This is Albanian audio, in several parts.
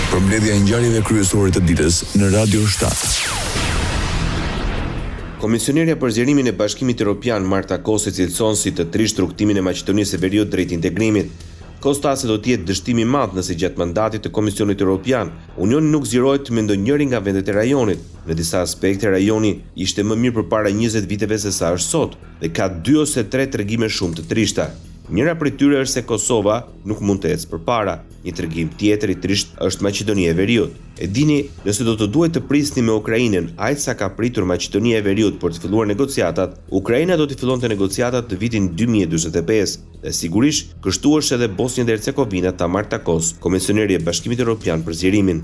Përmbledhja e ngjarjeve kryesore të ditës në Radio 7. Komisionerja për zgjerimin e Bashkimit Evropian Marta Kosi cilëson si të trisht rrugtimin e Maqedonisë së Veriut drejt integrimit. Kosta se do të jetë dështim i madh nëse gjatë mandatit të Komisionit Evropian, Unioni nuk zgjerohet me ndonjëri nga vendet e rajonit. Në disa aspekte rajoni ishte më mirë përpara 20 viteve se sa është sot dhe ka 2 ose 3 tregime shumë të trishta. Njëra prej tyre është se Kosova nuk mund të ecë përpara. Një tregim tjetër i trisht është Maqedonia e Veriut. E dini, nëse do të duhet të prisni me Ukrainën, aq sa ka pritur Maqedonia e Veriut për të filluar negociatat, Ukraina do të fillonte negociatat në vitin 2045. Dhe sigurisht, kështu është edhe Bosnia dhe Hercegovina, ta Marta Kos, komisioneri e Bashkimit Evropian për zgjerimin.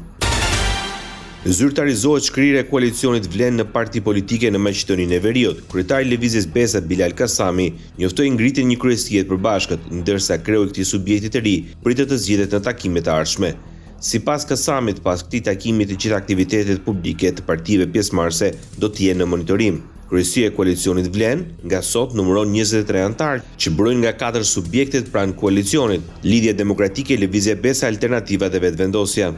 Zyrtarizohet shkrirja e koalicionit Vlen në parti politike në Maqedoninë e Veriut. Kryetari i lëvizjes Besat Bilal Kasami njoftoi ngritjen një kryesie të përbashkët, ndërsa kreu i këtij subjekti të ri pritet të zgjidhet në takimet e ardhshme. Sipas Kasamit, pas këtij takimi të gjitha aktivitetet publike të partive pjesëmarrëse do të jenë në monitorim. Kryesia e koalicionit Vlen nga sot numëron 23 anëtar që brojnë nga 4 subjektet pranë koalicionit: Lidhja Demokratike, Lëvizja Besa, Alternativa dhe Vetvendosja.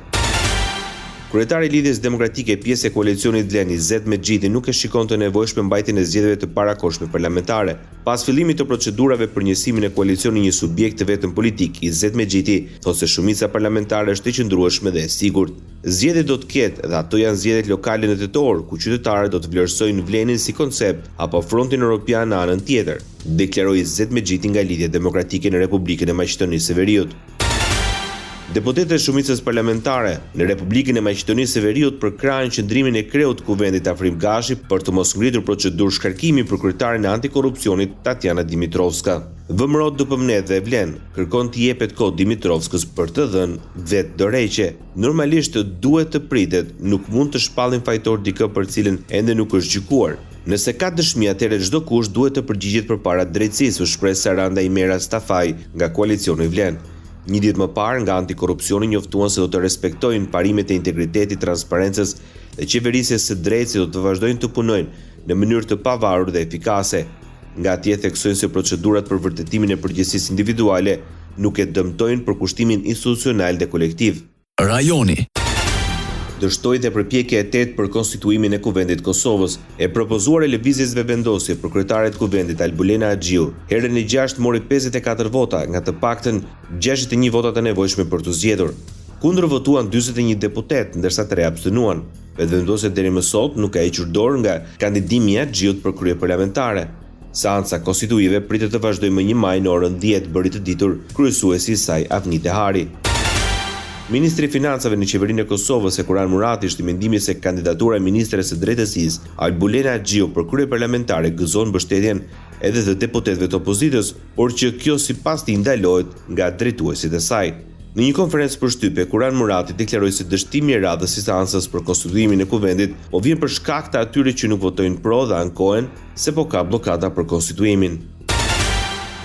Kryetari i Lidhjes Demokratike, pjesë e koalicionit Vlen, Izzet Mexhiti, nuk e shikon të nevojshme mbajtjen e zgjedhjeve të parakohshme parlamentare. Pas fillimit të procedurave për njësimin e koalicionit një subjekt të vetëm politik, Izzet Mexhiti thotë se shumica parlamentare është e qëndrueshme dhe e sigurt. Zgjedhjet do të ketë dhe ato janë zgjedhjet lokale në tetor, ku qytetarët do të vlerësojnë Vlenin si koncept apo Frontin Evropian në anën tjetër, deklaroi Izzet Mexhiti nga Lidhja Demokratike në Republikën e Maqedonisë së Veriut. Deputetët e shumicës parlamentare në Republikën e Maqedonisë së Veriut përkrahen qëndrimin e kreut të kuvendit Afrim Gashi për të mos ngritur procedurë shkarkimi për kryetarin e antikorrupsionit Tatjana Dimitrovska. VMRO DPMNET dhe Vlen kërkon të jepet kohë Dimitrovskës për të dhënë vetë dorëheqje. Normalisht duhet të pritet, nuk mund të shpallin fajtor dikë për cilën ende nuk është gjykuar. Nëse ka dëshmi, atëherë çdo kush duhet të përgjigjet përpara drejtësisë, shpreh Saranda Imera Stafaj nga koalicioni Vlen. Një ditë më parë nga antikorrupsioni njoftuan se do të respektojnë parimet e integritetit, transparencës dhe qeverisjes së drejtë, se do të vazhdojnë të punojnë në mënyrë të pavarur dhe efikase. Nga atje theksojnë se procedurat për vërtetimin e përgjegjësisë individuale nuk e dëmtojnë përkushtimin institucional dhe kolektiv. Rajoni Dështoi dhe përpjekja e 8 për konstituimin e Kuvendit Kosovës. E propozuar e lëvizjes Vendosje për kryetaren e Kuvendit Albulena Haxhiu, herën e 6 mori 54 vota, nga të paktën 61 vota të nevojshme për të zgjedhur. Kundër votuan 41 deputet, ndërsa 3 abstenuan. Vendosja deri më sot nuk ka hequr dorë nga kandidimi i Haxhiut për krye parlamentare. Seanca konstituive pritet të vazhdojë më 1 maj në orën 10, bëri të ditur kryesuesi i saj Avni Tehari. Ministri i Financave në qeverinë e Kosovës, Sekuran Murati, është i mendimit se kandidatura e ministres së drejtësisë Albulena Haxhiu për krye parlamentare gëzon mbështetjen edhe të deputetëve të opozitës, por që kjo sipas tij ndalohet nga drejtuesit e saj. Në një konferencë përshtypje, Kuran Murati deklaroi se dështimi i radhës së seancës për konstituimin e kuvendit po vjen për shkak të atyre që nuk votojnë pro dhe ankohen se po ka bllokada për konstituimin.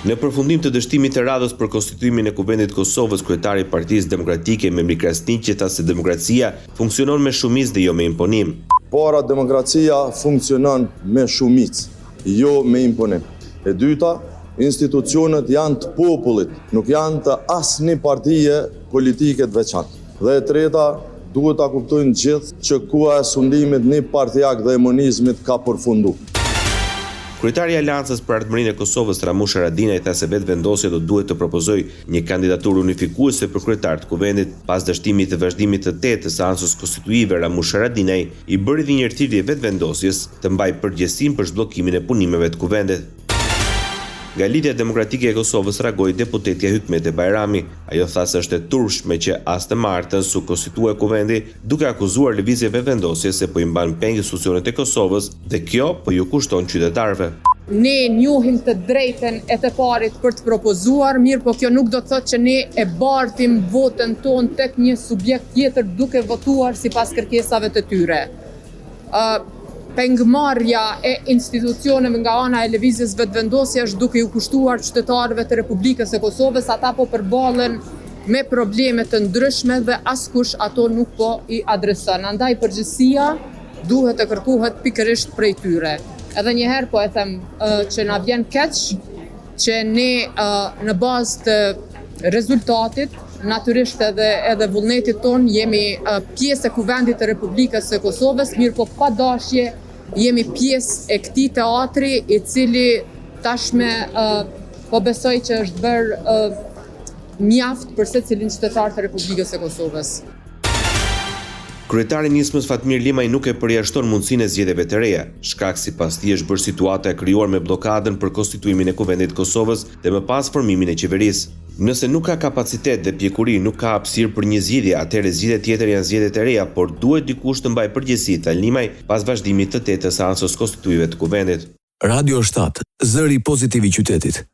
Në përfundim të dështimit të radhës për konstituimin e Kuvendit Kosovës, kryetari i Partisë Demokratike Memri Krasniqi tha se demokracia funksionon me shumicë dhe jo me imponim. Para demokracia funksionon me shumicë, jo me imponim. E dyta, institucionet janë të popullit, nuk janë të asnjë partie politike të veçantë. Dhe e treta, duhet ta kuptojnë gjithë që koha e sundimit një partijak dhe hemonizmit ka përfunduar. Kryetari i Aleancës për Ardhmërinë e Kosovës, Ramush Haradinaj, tha se Vetvendosja do duhet të propozojë një kandidaturë unifikuese për kryetar të kuvendit. Pas dështimit të vazhdimit të 8 të seancës konstituive, Ramush Haradinaj i bëri një thirrje Vetvendosjes të mbajë përgjegjësinë për zhbllokimin e punimeve të kuvendit. Nga Lidhja Demokratike e Kosovës reagoi deputetja Hykmete Bajrami. Ajo tha se është e turpshme që as të martën su konstitue kuvendi, duke akuzuar lëvizjeve vendosje se po i mban peng institucionet e Kosovës dhe kjo po ju kushton qytetarëve. Ne njohim të drejten e të parit për të propozuar, mirë po kjo nuk do të thotë që ne e bartim votën tonë tek një subjekt tjetër duke votuar sipas kërkesave të tyre. Pengmarrja e institucioneve nga ana e lëvizjes Vetvendosje është duke u kushtuar qytetarëve të Republikës së Kosovës, ata po përballen me probleme të ndryshme dhe askush ato nuk po i adreson. Andaj përgjegjësia duhet të kërkohet pikërisht prej tyre. Edhe një herë po e them që na vjen keq që ne në bazë të rezultatit natyrisht edhe vullnetit ton, jemi pjesë e kuvendit të Republikës së Kosovës, mirë po pa dashje jemi pjesë e këtij teatri i cili tashme po besoj që është bërë mjaft për secilin qytetar të Republikës së Kosovës. Kryetari i nismës Fatmir Limaj nuk e përjashton mundësinë e zgjedhjeve të reja, shkak sipas tij është bërë situata e krijuar me bllokadën për konstituimin e Kuvendit të Kosovës dhe më pas formimin e qeverisë. Nëse nuk ka kapacitet dhe pjekuri, nuk ka hapësirë për një zgjidhje, atëherë zgjidhje tjetër janë zgjedhjet e reja, por duhet dikush të mbajë përgjegjësi, tha Limaj pas vazhdimit të 8 seancës konstituive të Kuvendit. Radio 7, zëri pozitiv i qytetit.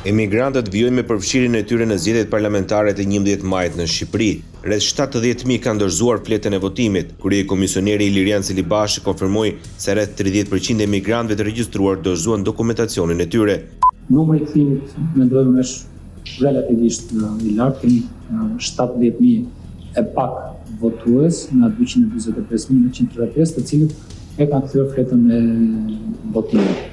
Emigrantët vijojnë me përfshirjen e tyre në zgjedhjet parlamentare të 11 majit në Shqipëri. Rreth 70.000 kanë dorëzuar fletën e votimit. Kryekomisioneri Ilirian Celibashi konfirmoi se rreth 30% e emigrantëve të regjistruar dorëzuan dokumentacionin e tyre. Numri i kthimit mendojmë është relativisht i lartë, 70.000 e pak votues nga 245.135, të cilët e kanë kthyer fletën e votimit.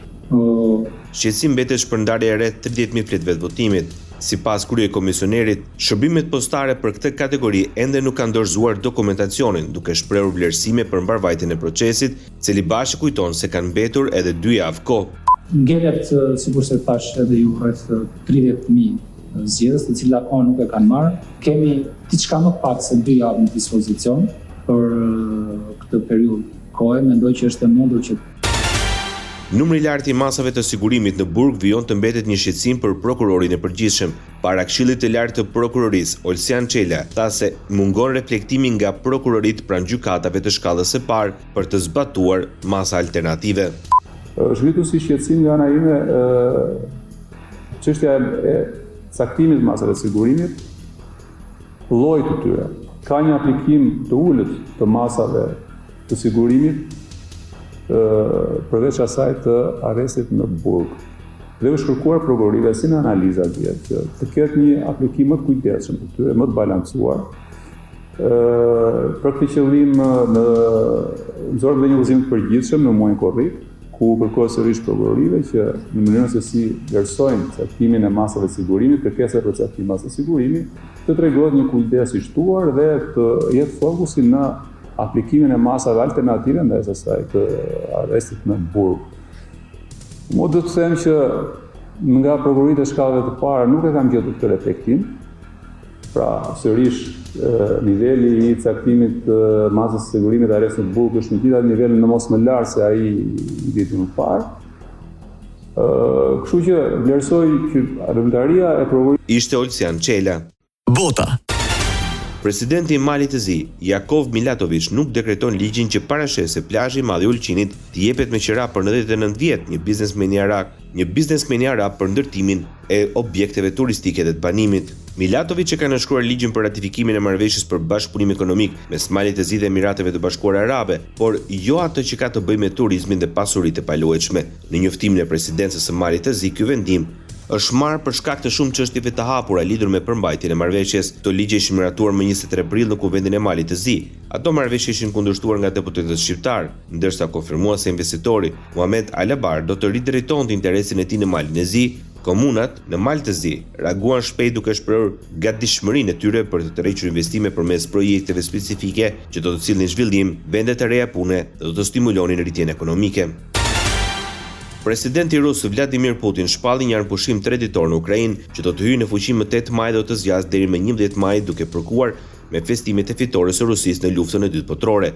Shqetësim mbetet shpërndarja e rreth 30.000 fletëve të votimit. Sipas kryekomisionerit, shërbimet postare për këtë kategori ende nuk kanë dorëzuar dokumentacionin, duke shprehur vlerësime për mbarvajtjen e procesit. Celibashi kujton se kanë mbetur edhe 2 javë kohë. Ngelet, sikur se thash edhe ju, rreth 30.000 zgjedhës, të cilat akoma nuk e kanë marrë. Kemi diçka më pak se 2 javë në dispozicion për këtë periudhë kohe. Mendoj që është e mundur që Numri i lartë i masave të sigurimit në burg vijon të mbetet një shqetësim për prokurorin e përgjithshëm. Para Këshillit të Lartë të Prokurorisë, Olsian Çela tha se mungon reflektimi nga prokurorit pranë gjykatave të shkallës së parë për të zbatuar masa alternative. Shkritu si shqetësim nga ana ime çështja e caktimit të masave të sigurimit, llojit të tyre. Ka një aplikim të ulët të masave të sigurimit përveç asaj të arrestit në burg. Dhe është kërkuar prokurorive si në analiza vjetë që të ketë një aplikim më të kujdesshëm të tyre, më të balancuar. Për këtë qëllim në nxorëm dhe një udhëzim të përgjithshëm në muajin korrik, ku kërkohet sërish prokurorive që në mënyrën se si vlerësojnë caktimin e masave të sigurimit, kërkesa për caktim masave të sigurimit, të tregohet një kujdes i shtuar dhe të jetë fokusi në aplikimin e masave alternative ndaj asaj të arrestit në burg. Mo do të them që nga prokuroritë e shkallëve të para nuk e kanë gjetur këtë reflektim. Pra, sërish niveli i caktimit të masës së sigurimit të arrestit në burg është në gjitha nivelin në mos më lartë se ai i vitit më parë. Kështu që vlerësoj që argumentaria e prokurorit ishte Olsian Çela. Bota. Presidenti i Malit të Zi, Jakov Milatović, nuk dekreton ligjin që parashes se plazhi i Madh i Ulqinit të jepet me qira për 99 vjet një biznesmeni arab për ndërtimin e objekteve turistike dhe të banimit. Milatović e ka nënshkruar ligjin për ratifikimin e marrëveshjes për bashkëpunim ekonomik mes Malit të Zi dhe Emirateve të Bashkuara Arabe, por jo atë që ka të bëjë me turizmin dhe pasuritë e paluajtshme. Në njoftimin e presidencës së Malit të Zi, ky vendim është marrë për shkak të shumë çështjeve të hapura lidhur me përmbajtjen e marrëveshjes. Këto ligje ishin miratuar më 23 prill në Kuvendin e Malit të Zi. Ato marrëveshje ishin kundërshtuar nga deputetët shqiptar, ndërsa konfirmuar se investitori Muhamet Alabar do të ridrejtonte interesin e tij në Malin e Zi. Komunat në Mal të Zi reaguan shpejt duke shprehur gatishmërinë e tyre për të tërhequr investime përmes projekteve specifike që do të sillnin zhvillim, vende të reja pune dhe do të stimulonin rritjen ekonomike. Presidenti rus Vladimir Putin shpalli një armpushim treditor në Ukrainë që do të hyjë në fuqi më 8 maj dhe do të zgjasë deri më 11 maj duke përkuar me festimet e fitores së Rusisë në luftën e dytë botërore.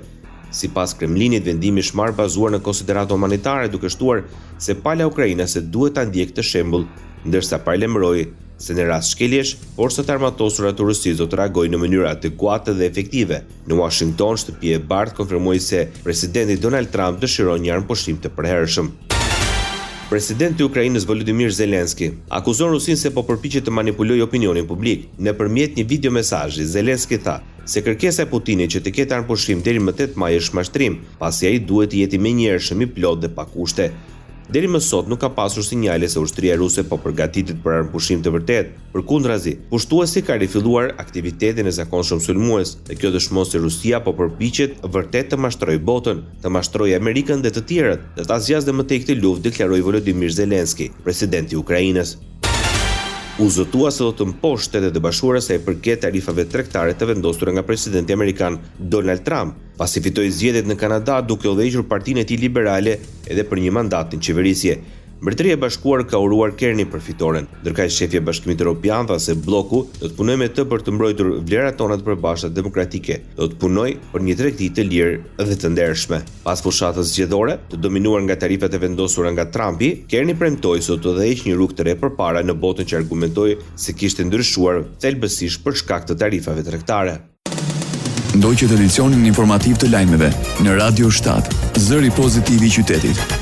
Sipas Kremlinit, vendimi është marrë bazuar në konsiderata humanitare duke shtuar se pala ukrainase duhet ta ndjekë të shembull, ndërsa paralajmëroi se në rast shkeljesh, forcat armatosura të Rusisë do të reagojnë në mënyrë adekuate dhe efektive. Në Washington, shtëpia e bardhë konfirmoi se presidenti Donald Trump dëshiron një armpushim të përhershëm. Presidenti i Ukrainës Volodymyr Zelensky akuzon Rusinë se po përpiqet të manipulojë opinionin publik. Nëpërmjet një videomesazhi, Zelensky tha se kërkesa e Putinit që të ketë armpushim deri më 8 maj është mashtrim, pasi ai duhet të jetë menjëhershëm i plot dhe pa kushte. Deri më sot nuk ka pasur sinjale se ushtria ruse po përgatitet për armpushim të vërtet. Përkundrazi, pushtuesi ka rifilluar aktivitetin e zakonshëm sulmues, dhe kjo dëshmon se Rusia po përpiqet vërtet të mashtrojë botën, të mashtrojë Amerikën dhe të tjerët, dhe ta zgjasë dhe më tej këtë luftë, deklaroi Volodymyr Zelensky, presidenti i Ukrainës. u zotua se do të mposhtë Shtetet e Bashkuara sa i përket tarifave tregtare të vendosura nga presidenti amerikan Donald Trump, pasi fitoi zgjedhjet në Kanada duke udhëhequr partinë e tij liberale edhe për një mandat në qeverisje. Mbretëria e Bashkuar ka uruar Kernin për fitoren, ndërkaq shefi i Bashkimit Evropian tha se bloku do të punojë me të për të mbrojtur vlerat tona të përbashkëta demokratike. Do të punojë për një tregti të lirë dhe të ndershme. Pas fushatës zgjedhore, të dominuar nga tarifat e vendosura nga Trumpi, Kerni premtoi se do të udhëheqë një rrugë të re përpara në botën që argumentoi se kishte ndryshuar thelbësisht për shkak të tarifave tregtare. Ndoqët edicionin informativ të lajmeve në Radio 7, zëri pozitiv i qytetit.